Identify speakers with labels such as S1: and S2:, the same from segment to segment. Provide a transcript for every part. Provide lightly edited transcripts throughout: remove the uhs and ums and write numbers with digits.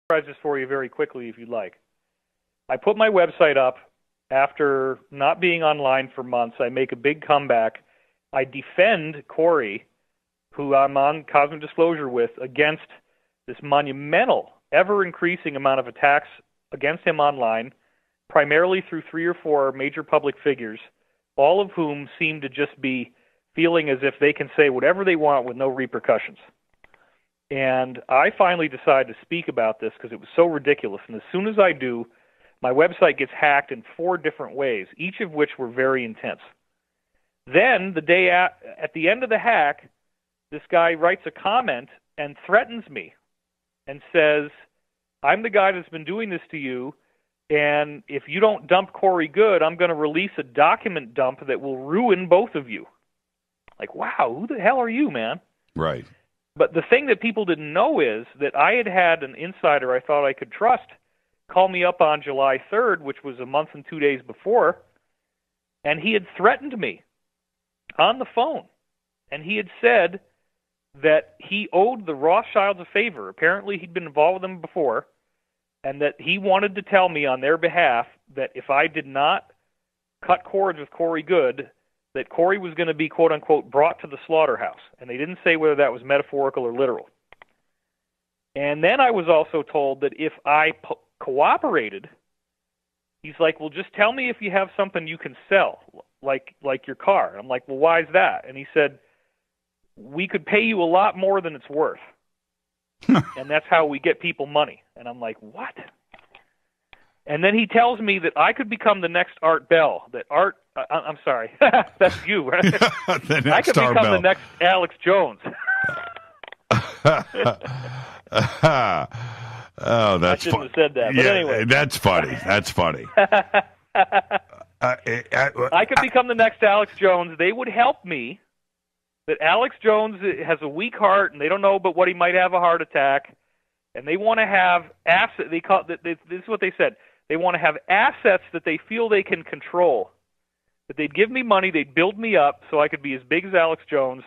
S1: summarize this for you very quickly if you'd like. I put my website up after not being online for months. I make a big comeback. I defend Corey, who I'm on Cosmic Disclosure with, against this monumental, ever-increasing amount of attacks against him online, primarily through 3 or 4 major public figures, all of whom seem to just be feeling as if they can say whatever they want with no repercussions. And I finally decided to speak about this because it was so ridiculous. And as soon as I do, my website gets hacked in 4 different ways, each of which were very intense. Then, the day at the end of the hack, this guy writes a comment and threatens me and says, I'm the guy that's been doing this to you, and if you don't dump Corey Good, I'm going to release a document dump that will ruin both of you. Like, wow, who the hell are you, man?
S2: Right.
S1: But the thing that people didn't know is that I had an insider I thought I could trust call me up on July 3rd, which was a month and 2 days before, and he had threatened me on the phone. And he had said that he owed the Rothschilds a favor. Apparently he'd been involved with them before, and that he wanted to tell me on their behalf that if I did not cut cords with Corey Good, that Corey was going to be, quote-unquote, brought to the slaughterhouse. And they didn't say whether that was metaphorical or literal. And then I was also told that if I cooperated, he's like, well, just tell me if you have something you can sell, like your car. I'm like, well, why is that? And he said, we could pay you a lot more than it's worth. And that's how we get people money. And I'm like, what? And then he tells me that I could become the next Art Bell. That Art, I'm sorry, that's you, right? I could become the next Alex Jones.
S2: Oh, that's
S1: I shouldn't have said that. But anyway.
S2: That's funny. That's funny.
S1: I could become the next Alex Jones. They would help me. That Alex Jones has a weak heart, and they don't know but what he might have a heart attack, and they want to have assets. This is what they said. They want to have assets that they feel they can control. That they'd give me money, they'd build me up so I could be as big as Alex Jones,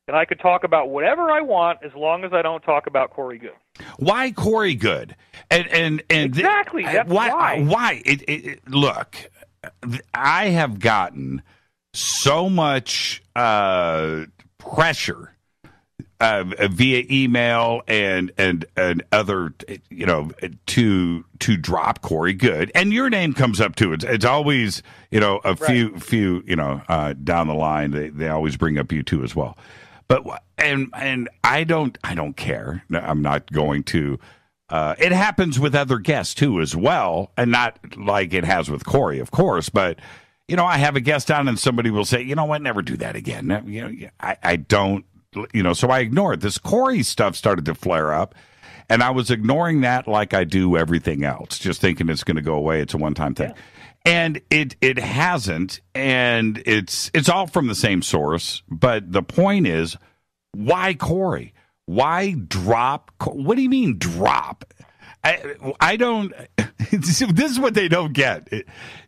S1: and I could talk about whatever I want as long as I don't talk about Corey Good.
S2: Why Corey Good? And
S1: exactly. That's why.
S2: Why? Look, I have gotten so much pressure via email and other, to drop Corey Good, and your name comes up too. It's always, a few, down the line. They always bring up you too as well. But and I don't care. I'm not going to. It happens with other guests too as well, and not like it has with Corey, of course. But I have a guest on, and somebody will say, "You know what? Never do that again." I don't. So I ignore it. This Corey stuff started to flare up, and I was ignoring that like I do everything else, just thinking it's going to go away. It's a one-time thing. Yeah. And it hasn't, and it's all from the same source. But the point is, why Corey? Why drop? What do you mean drop? I don't. This is what they don't get,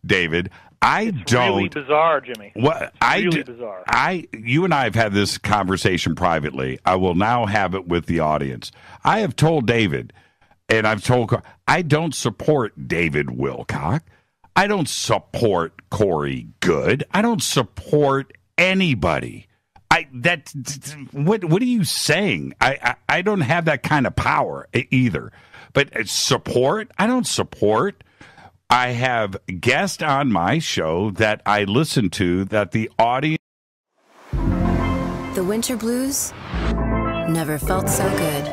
S2: David.
S1: It's really bizarre, Jimmy.
S2: Really
S1: bizarre.
S2: You and I have had this conversation privately. I will now have it with the audience. I have told David, and I've told, I don't support David Wilcock. I don't support Corey Good. I don't support anybody. What are you saying? I don't have that kind of power either. But support? I don't support. I have guests on my show that I listen to that the audience.
S3: The winter blues never felt so good.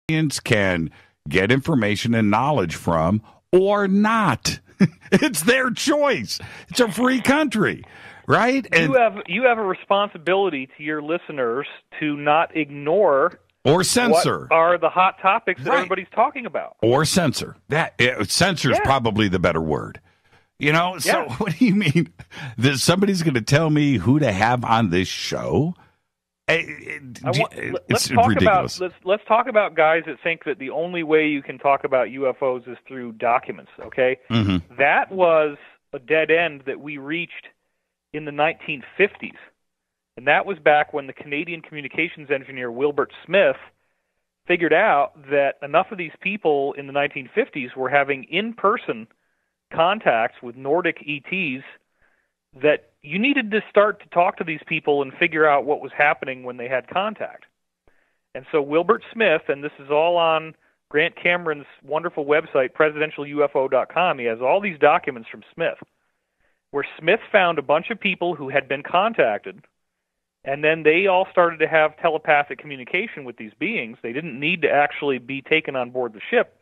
S2: Audience can get information and knowledge from or not. It's their choice. It's a free country, right? And
S1: you have a responsibility to your listeners to not ignore
S2: or censor
S1: what are the hot topics that everybody's talking about.
S2: Or censor. Censor is probably the better word. So what do you mean? That somebody's going to tell me who to have on this show? It's ridiculous.
S1: Let's talk about guys that think that the only way you can talk about UFOs is through documents, okay?
S2: Mm-hmm.
S1: That was a dead end that we reached in the 1950s. And that was back when the Canadian communications engineer Wilbert Smith figured out that enough of these people in the 1950s were having in-person contacts with Nordic ETs that you needed to start to talk to these people and figure out what was happening when they had contact. And so Wilbert Smith, and this is all on Grant Cameron's wonderful website, presidentialufo.com, he has all these documents from Smith, where Smith found a bunch of people who had been contacted, and then they all started to have telepathic communication with these beings. They didn't need to actually be taken on board the ship.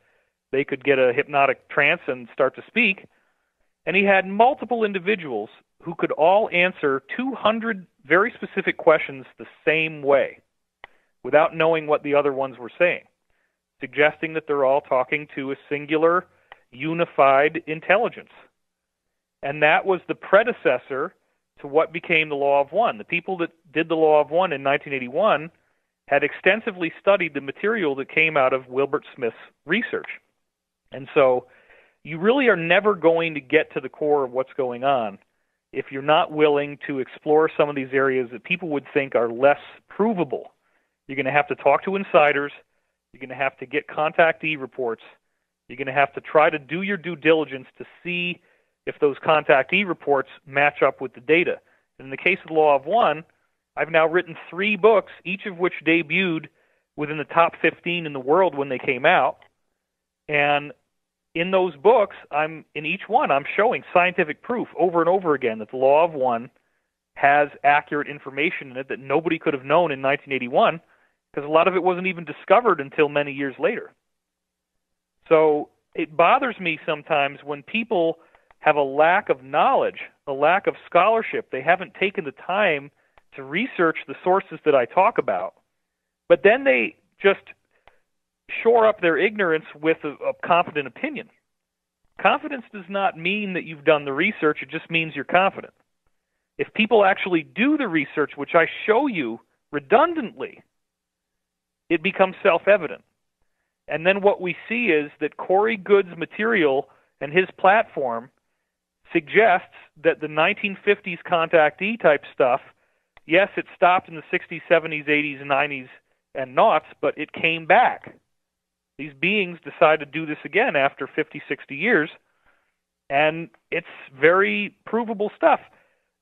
S1: They could get a hypnotic trance and start to speak. And he had multiple individuals who could all answer 200 very specific questions the same way without knowing what the other ones were saying, suggesting that they're all talking to a singular, unified intelligence. And that was the predecessor to what became the Law of One. The people that did the Law of One in 1981 had extensively studied the material that came out of Wilbert Smith's research. And so you really are never going to get to the core of what's going on if you're not willing to explore some of these areas that people would think are less provable. You're going to have to talk to insiders. You're going to have to get contactee reports. You're going to have to try to do your due diligence to see if those contactee reports match up with the data. And in the case of the Law of One, I've now written 3 books, each of which debuted within the top 15 in the world when they came out. And in those books, in each one, I'm showing scientific proof over and over again that the Law of One has accurate information in it that nobody could have known in 1981, because a lot of it wasn't even discovered until many years later. So it bothers me sometimes when people have a lack of knowledge, a lack of scholarship. They haven't taken the time to research the sources that I talk about, but then they just shore up their ignorance with a confident opinion. Confidence does not mean that you've done the research. It just means you're confident. If people actually do the research, which I show you redundantly, it becomes self-evident. And then what we see is that Corey Goode's material and his platform suggests that the 1950s contactee type stuff, yes, it stopped in the 60s, 70s, 80s, 90s, and noughts, but it came back. These beings decide to do this again after 50, 60 years, and it's very provable stuff.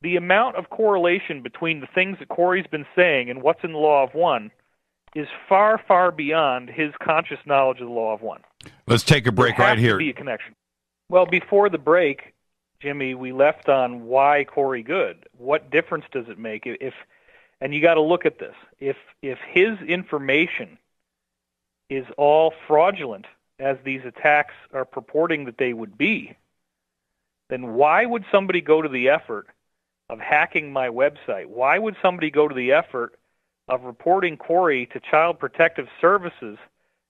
S1: The amount of correlation between the things that Corey's been saying and what's in the Law of One is far, far beyond his conscious knowledge of the Law of One.
S2: Let's take a break right here.
S1: There has to be a connection. Well, before the break, Jimmy, we left on why Corey Goode. What difference does it make? And you got to look at this. If his information is all fraudulent, as these attacks are purporting that they would be, then why would somebody go to the effort of hacking my website? Why would somebody go to the effort of reporting Corey to Child Protective Services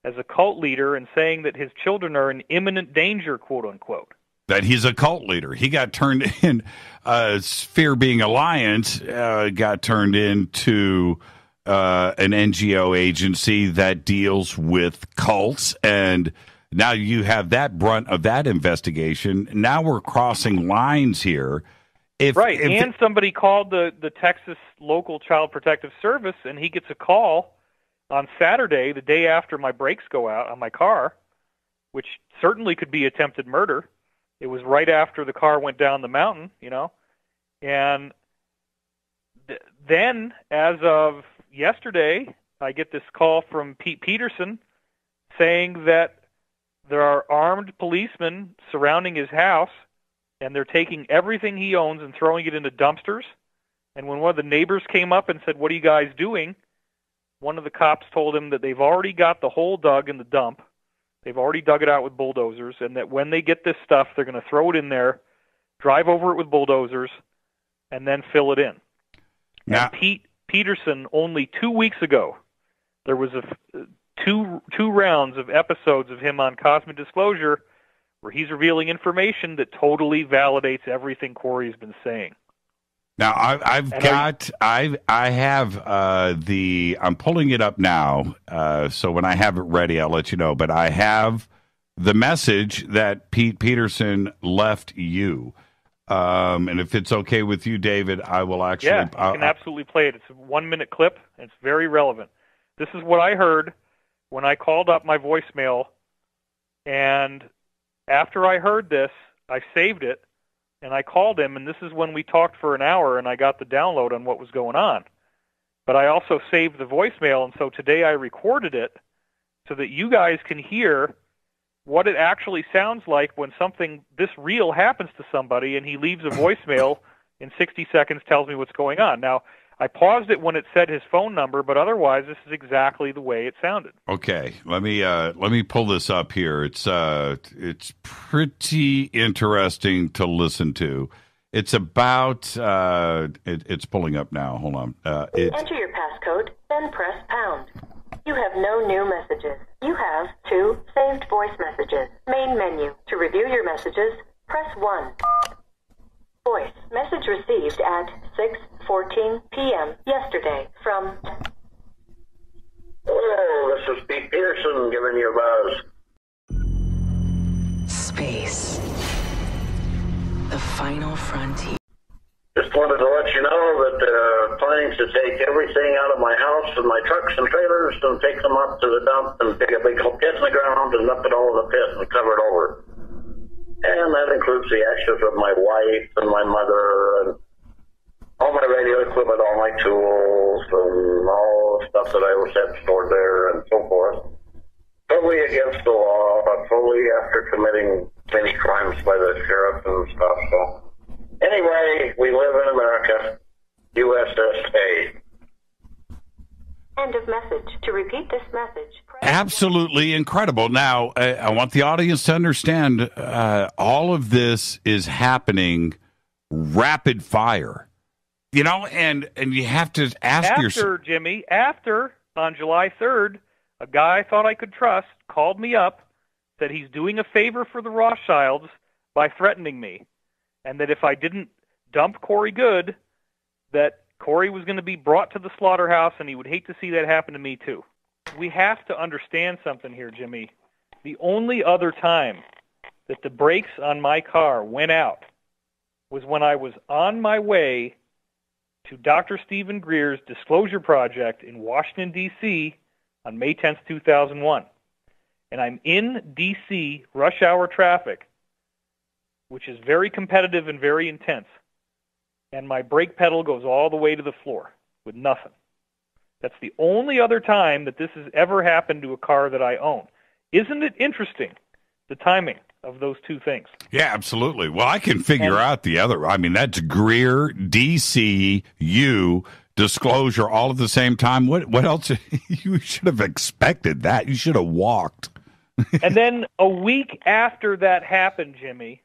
S1: as a cult leader and saying that his children are in imminent danger, quote unquote?
S2: That he's a cult leader. He got turned in, Sphere Being Alliance got turned into an NGO agency that deals with cults, and now you have that brunt of that investigation. Now we're crossing lines here. Somebody called the Texas local Child Protective Service, and he gets a call on Saturday, the day after my brakes go out on my car, which certainly could be attempted murder. It was right after the car went down the mountain, and then as of yesterday, I get this call from Pete Peterson saying that there are armed policemen surrounding his house, and they're taking everything he owns and throwing it into dumpsters. And when one of the neighbors came up and said, "What are you guys doing?" one of the cops told him that they've already got the hole dug in the dump. They've already dug it out with bulldozers, and that when they get this stuff, they're going to throw it in there, drive over it with bulldozers, and then fill it in. Now, and Pete Peterson, only 2 weeks ago, there was two rounds of episodes of him on Cosmic Disclosure where he's revealing information that totally validates everything Corey's been saying. Now, I'm pulling it up now, so when I have it ready, I'll let you know. But I have the message that Pete Peterson left you. And if it's okay with you, David, I will actually...
S1: Yeah, you can absolutely play it. It's a 1-minute clip, and it's very relevant. This is what I heard when I called up my voicemail, and after I heard this, I saved it, and I called him, and this is when we talked for an hour, and I got the download on what was going on. But I also saved the voicemail, and so today I recorded it so that you guys can hear what it actually sounds like when something this real happens to somebody, and he leaves a voicemail in 60 seconds, tells me what's going on. Now, I paused it when it said his phone number, but otherwise, this is exactly the way it sounded.
S2: Okay, let me pull this up here. It's pretty interesting to listen to. It's about it's pulling up now. Hold on.
S4: Enter your passcode, then press pound. You have no new messages. You have 2 saved voice messages. Main menu. To review your messages, press 1. Voice. Message received at 6:14 p.m. yesterday from...
S5: Hello, this is Pete Pearson giving you a buzz.
S3: Space. The final frontier.
S5: Just wanted to let you know that planning to take everything out of my house and my trucks and trailers and take them up to the dump and dig a big hole pit in the ground and dump it all in the pit and cover it over. And that includes the ashes of my wife and my mother and all my radio equipment, all my tools, and all the stuff that I had stored there and so forth. Totally against the law, but fully after committing many crimes by the sheriff and stuff. So anyway, we live in America, USSA.
S4: End of message. To repeat this message,
S2: Absolutely incredible. Now, I want the audience to understand all of this is happening rapid fire. You know, and you have to ask yourself.
S1: After, on July 3rd, a guy I thought I could trust called me up, said he's doing a favor for the Rothschilds by threatening me, and that if I didn't dump Corey Good, that Corey was going to be brought to the slaughterhouse, and he would hate to see that happen to me, too. We have to understand something here, Jimmy. The only other time that the brakes on my car went out was when I was on my way to Dr. Stephen Greer's Disclosure Project in Washington, D.C. on May 10th, 2001. And I'm in D.C. rush hour traffic, which is very competitive and very intense. And my brake pedal goes all the way to the floor with nothing. That's the only other time that this has ever happened to a car that I own. Isn't it interesting, the timing of those two things?
S2: Yeah, absolutely. Well, I can figure out the other. I mean, that's Greer, DC, you, Disclosure, all at the same time. What else? You should have expected that. You should have walked.
S1: And then a week after that happened, Jimmy,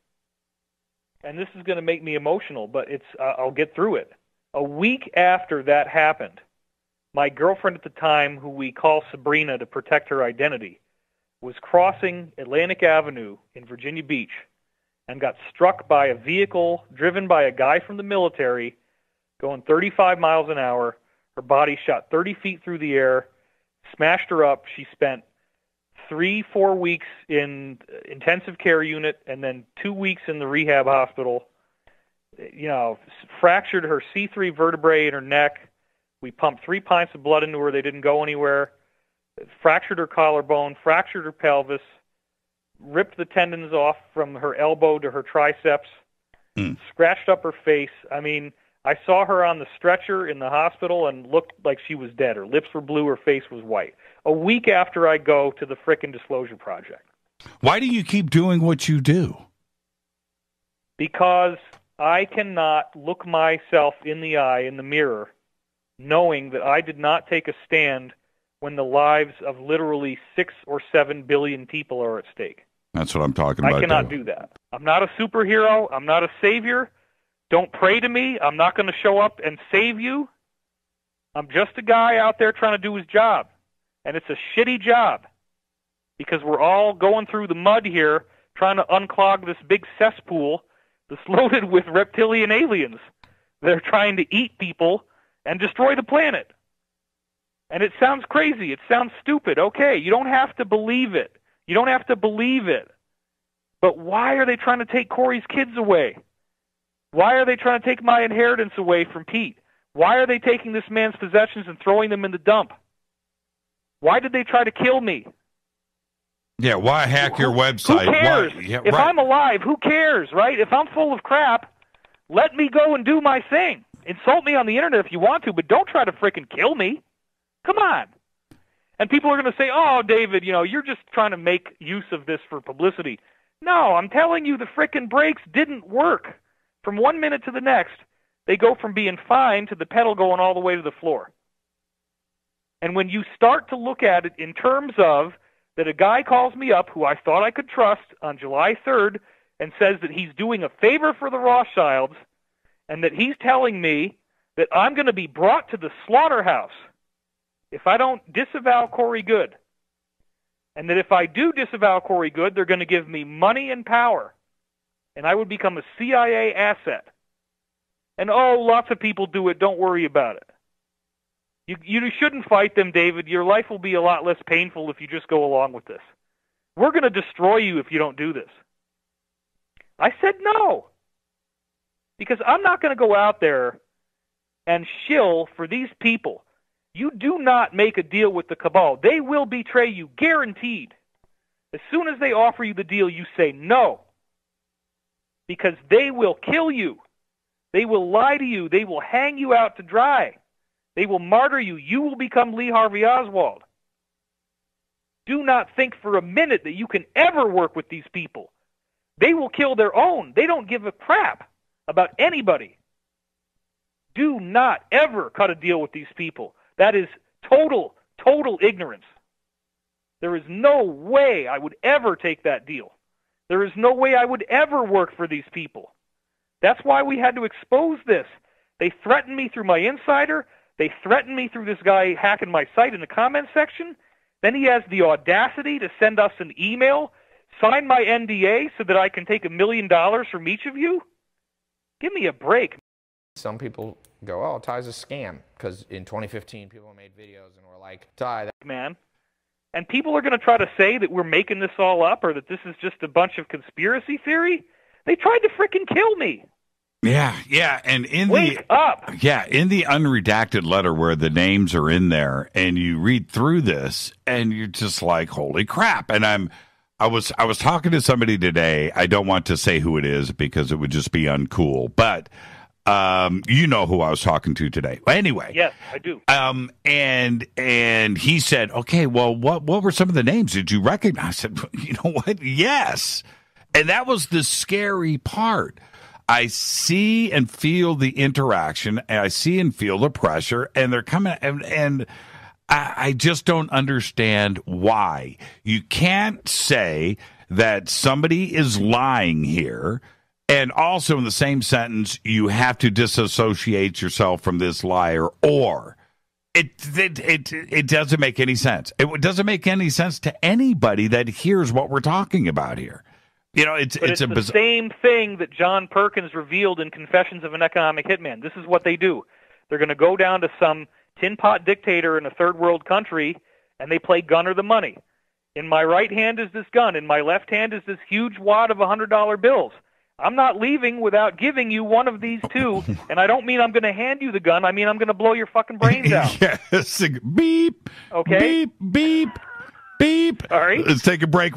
S1: and this is going to make me emotional, but I'll get through it. A week after that happened, my girlfriend at the time, who we call Sabrina to protect her identity, was crossing Atlantic Avenue in Virginia Beach and got struck by a vehicle driven by a guy from the military going 35 miles an hour. Her body shot 30 feet through the air, smashed her up. She spent 3-4 weeks in intensive care unit and then 2 weeks in the rehab hospital. You know, fractured her C3 vertebrae in her neck. We pumped 3 pints of blood into her. They didn't go anywhere. Fractured her collarbone, fractured her pelvis, ripped the tendons off from her elbow to her triceps, scratched up her face. I mean, I saw her on the stretcher in the hospital and looked like she was dead. Her lips were blue, her face was white. A week after I go to the frickin' Disclosure Project.
S2: Why do you keep doing what you do?
S1: Because I cannot look myself in the eye, in the mirror, knowing that I did not take a stand when the lives of literally 6 or 7 billion people are at stake.
S2: That's what I'm talking about.
S1: I cannot do that. I'm not a superhero. I'm not a savior. Don't pray to me. I'm not going to show up and save you. I'm just a guy out there trying to do his job. And it's a shitty job because we're all going through the mud here trying to unclog this big cesspool that's loaded with reptilian aliens. They're trying to eat people and destroy the planet. And it sounds crazy. It sounds stupid. Okay, you don't have to believe it. You don't have to believe it. But why are they trying to take Corey's kids away? Why are they trying to take my inheritance away from Pete? Why are they taking this man's possessions and throwing them in the dump? Why did they try to kill me?
S2: Yeah, why hack your website?
S1: Who cares? If I'm alive, who cares, right? If I'm full of crap, let me go and do my thing. Insult me on the internet if you want to, but don't try to frickin' kill me. Come on. And people are going to say, oh, David, you're just trying to make use of this for publicity. No, I'm telling you the frickin' brakes didn't work. From 1 minute to the next, they go from being fine to the pedal going all the way to the floor. And when you start to look at it in terms of that a guy calls me up who I thought I could trust on July 3rd and says that he's doing a favor for the Rothschilds and that he's telling me that I'm going to be brought to the slaughterhouse if I don't disavow Corey Goode, and that if I do disavow Corey Goode, they're going to give me money and power, and I would become a CIA asset. And, lots of people do it. Don't worry about it. You shouldn't fight them, David. Your life will be a lot less painful if you just go along with this. We're going to destroy you if you don't do this. I said no, because I'm not going to go out there and shill for these people. You do not make a deal with the cabal. They will betray you, guaranteed. As soon as they offer you the deal, you say no, because they will kill you. They will lie to you. They will hang you out to dry. They will martyr you. You will become Lee Harvey Oswald. Do not think for a minute that you can ever work with these people. They will kill their own. They don't give a crap about anybody. Do not ever cut a deal with these people. That is total ignorance. There is no way I would ever take that deal. There is no way I would ever work for these people. That's why we had to expose this. They threatened me through my insider. They threatened me through this guy hacking my site in the comments section. Then he has the audacity to send us an email, sign my NDA so that I can take $1 million from each of you? Give me a break.
S6: Some people go, oh, Ty's a scam, because in 2015 people made videos and were like, Ty, that
S1: man. And people are going to try to say that we're making this all up or that this is just a bunch of conspiracy theory. They tried to frickin' kill me.
S2: Yeah, and
S1: Wake up.
S2: Yeah, in the unredacted letter where the names are in there, and you read through this, and you're just like, holy crap! And I was talking to somebody today. I don't want to say who it is because it would just be uncool, but you know who I was talking to today. Anyway,
S1: yes, I do.
S2: And he said, okay, well, what were some of the names? Did you recognize? I said, you know what? Yes, and that was the scary part. I see and feel the interaction, and I see and feel the pressure, and they're coming, and I just don't understand why. You can't say that somebody is lying here, and also in the same sentence, you have to disassociate yourself from this liar, or it doesn't make any sense. It doesn't make any sense to anybody that hears what we're talking about here. It's
S1: the same thing that John Perkins revealed in Confessions of an Economic Hitman. This is what they do. They're going to go down to some tin pot dictator in a third world country, and they play gunner the money. In my right hand is this gun. In my left hand is this huge wad of $100 bills. I'm not leaving without giving you one of these two, and I don't mean I'm going to hand you the gun. I mean I'm going to blow your fucking brains out.
S2: Yes. Beep.
S1: Okay?
S2: Beep, beep, beep.
S1: All right.
S2: Let's take a break.